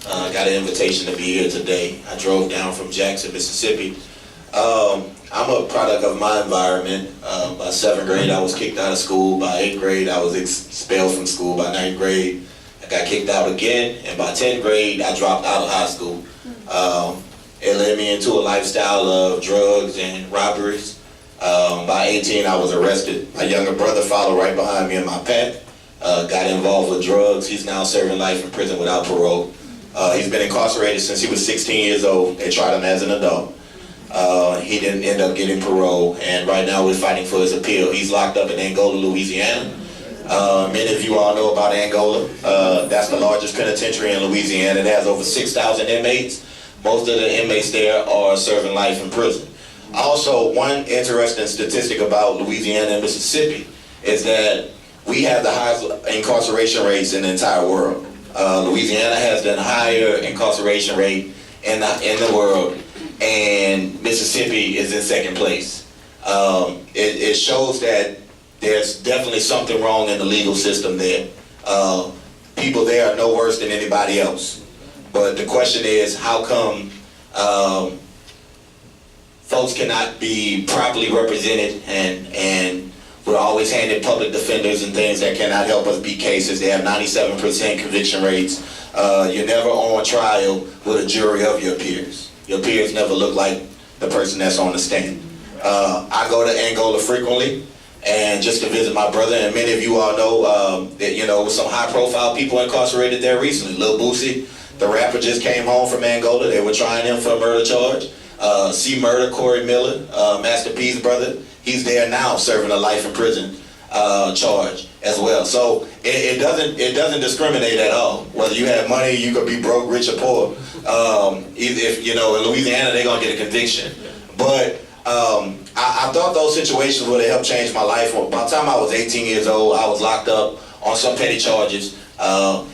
Got an invitation to be here today. I drove down from Jackson, Mississippi. I'm a product of my environment. By 7th grade, I was kicked out of school. By 8th grade, I was expelled from school. By 9th grade, I got kicked out again. And by 10th grade, I dropped out of high school. It led me into a lifestyle of drugs and robberies. By 18, I was arrested. My younger brother followed right behind me in my path. Got involved with drugs. He's now serving life in prison without parole. He's been incarcerated since he was 16 years old. They tried him as an adult. He didn't end up getting parole, and right now we're fighting for his appeal. He's locked up in Angola, Louisiana. Many of you all know about Angola. That's the largest penitentiary in Louisiana. It has over 6,000 inmates. Most of the inmates there are serving life in prison. Also, one interesting statistic about Louisiana and Mississippi is that we have the highest incarceration rates in the entire world. Louisiana has the higher incarceration rate in the world, and Mississippi is in second place. It shows that there's definitely something wrong in the legal system there. People there are no worse than anybody else. But the question is, how come folks cannot be properly represented, and we're always handed public defenders and things that cannot help us beat cases. They have 97% conviction rates. You're never on trial with a jury of your peers. Your peers never look like the person that's on the stand. I go to Angola frequently, and just to visit my brother, and many of you all know that some high-profile people incarcerated there recently. Lil Boosie, the rapper, just came home from Angola. They were trying him for a murder charge. C. Murder, Corey Miller, Master P's brother, he's there now serving a life in prison charge as well. So it doesn't discriminate at all. Whether you have money, you could be broke, rich, or poor. If in Louisiana, they're gonna get a conviction. But I thought those situations would have helped change my life. By the time I was 18 years old, I was locked up on some petty charges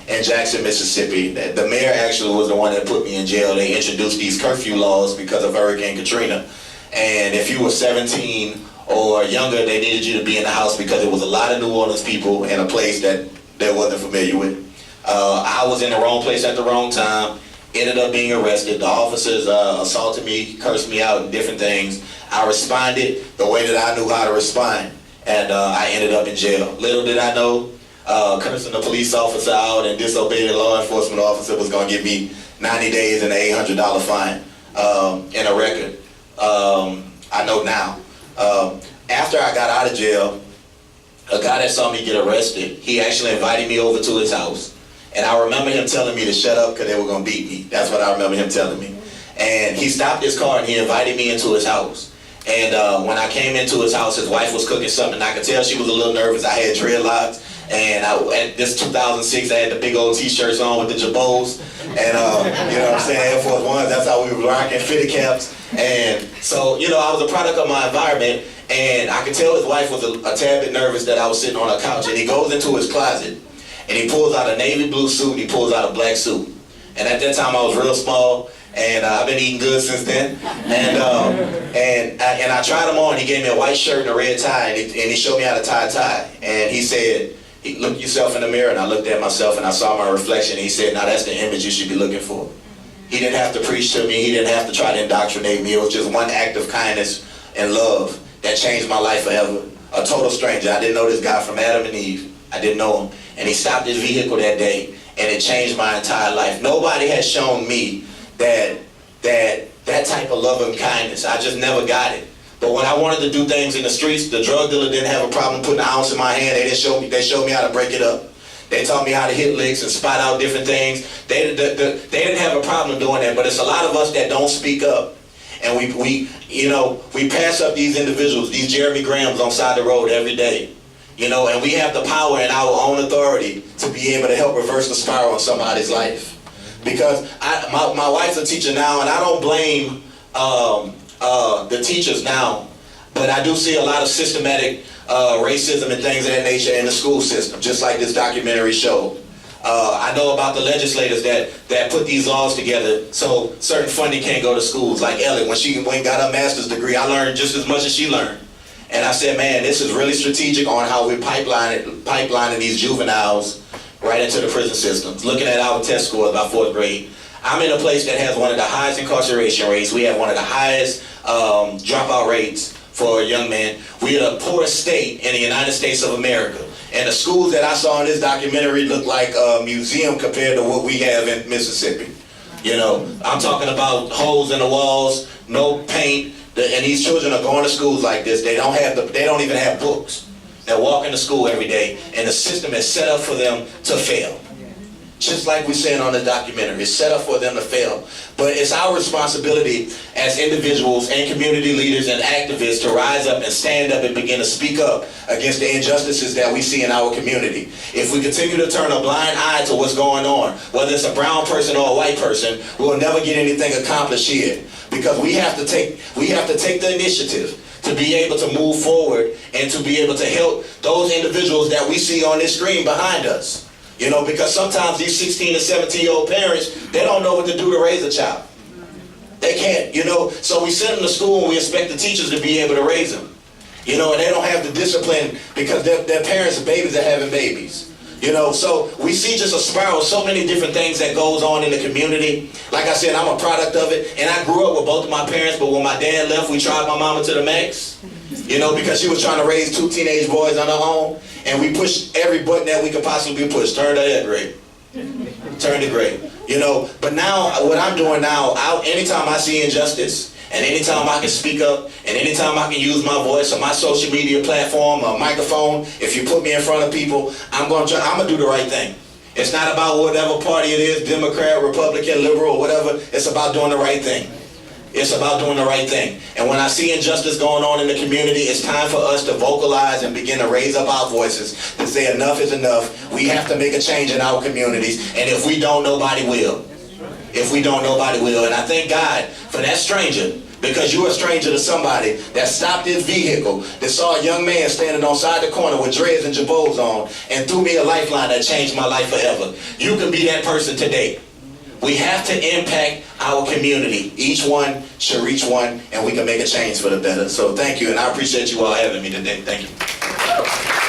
in Jackson, Mississippi. The mayor actually was the one that put me in jail. They introduced these curfew laws because of Hurricane Katrina. And if you were 17 or younger, they needed you to be in the house because there was a lot of New Orleans people in a place that they wasn't familiar with. I was in the wrong place at the wrong time, ended up being arrested. The officers assaulted me, cursed me out, and different things. I responded the way that I knew how to respond, and I ended up in jail. Little did I know, cursing a police officer out and disobeying a law enforcement officer was going to give me 90 days and an $800 fine and a record. I know now. After I got out of jail, a guy that saw me get arrested, he actually invited me over to his house. And I remember him telling me to shut up because they were going to beat me. That's what I remember him telling me. And he stopped his car and he invited me into his house. And when I came into his house, his wife was cooking something. I could tell she was a little nervous. I had dreadlocks. And this 2006, I had the big old t-shirts on with the jabots. And, Air Force Ones. That's how we were rocking, fitted caps. And so, I was a product of my environment. And I could tell his wife was a tad bit nervous that I was sitting on a couch. And he goes into his closet. And he pulls out a navy blue suit, and he pulls out a black suit. And at that time, I was real small, and I've been eating good since then. And I tried him on. He gave me a white shirt and a red tie, and he showed me how to tie a tie. And he said, look yourself in the mirror. And I looked at myself, and I saw my reflection. And he said, now that's the image you should be looking for. He didn't have to preach to me. He didn't have to try to indoctrinate me. It was just one act of kindness and love that changed my life forever. A total stranger. I didn't know this guy from Adam and Eve. I didn't know him. And he stopped his vehicle that day, and it changed my entire life. Nobody has shown me that type of love and kindness. I just never got it. But when I wanted to do things in the streets, the drug dealer didn't have a problem putting an ounce in my hand. They showed me how to break it up. They taught me how to hit licks and spot out different things. They didn't have a problem doing that. But it's a lot of us that don't speak up. And we pass up these individuals, these Jeremy Grahams on side the road every day. And we have the power in our own authority to be able to help reverse the spiral in somebody's life. Because my wife's a teacher now, and I don't blame the teachers now, but I do see a lot of systematic racism and things of that nature in the school system, just like this documentary showed. I know about the legislators that put these laws together so certain funding can't go to schools. Like Ellie, when she got her master's degree, I learned just as much as she learned. And I said, man, this is really strategic on how we're pipelining these juveniles right into the prison system. Looking at our test scores by 4th grade, I'm in a place that has one of the highest incarceration rates. We have one of the highest dropout rates for young men. We are the poorest state in the United States of America. And the schools that I saw in this documentary look like a museum compared to what we have in Mississippi. You know, I'm talking about holes in the walls, no paint, and these children are going to schools like this. They don't even have books. They're walking to school every day, and the system is set up for them to fail. Just like we're saying on the documentary, it's set up for them to fail. But it's our responsibility as individuals and community leaders and activists to rise up and stand up and begin to speak up against the injustices that we see in our community. If we continue to turn a blind eye to what's going on, whether it's a brown person or a white person, we'll never get anything accomplished here. Because we have to take the initiative to be able to move forward and to be able to help those individuals that we see on this screen behind us. You know, because sometimes these 16 and 17-year-old parents, they don't know what to do to raise a child. They can't, you know. So we send them to school and we expect the teachers to be able to raise them. You know, and they don't have the discipline because their parents' babies are having babies. You know, so we see just a spiral, so many different things that goes on in the community. Like I said, I'm a product of it, and I grew up with both of my parents, but when my dad left, we tried my mama to the max. You know, because she was trying to raise 2 teenage boys on her own, and we pushed every button that we could possibly push. Turn to that grade. Turn to grade. You know, but now, what I'm doing now, anytime I see injustice, and anytime I can speak up, and anytime I can use my voice on my social media platform or microphone, if you put me in front of people, I'm gonna do the right thing. It's not about whatever party it is, Democrat, Republican, liberal, or whatever. It's about doing the right thing. It's about doing the right thing. And when I see injustice going on in the community, it's time for us to vocalize and begin to raise up our voices to say enough is enough. We have to make a change in our communities. And if we don't, nobody will. If we don't, nobody will. And I thank God for that stranger, because you're a stranger to somebody that stopped his vehicle, that saw a young man standing on side the corner with dreads and jabots on, and threw me a lifeline that changed my life forever. You can be that person today. We have to impact our community. Each one should reach one, and we can make a change for the better. So thank you, and I appreciate you all having me today. Thank you.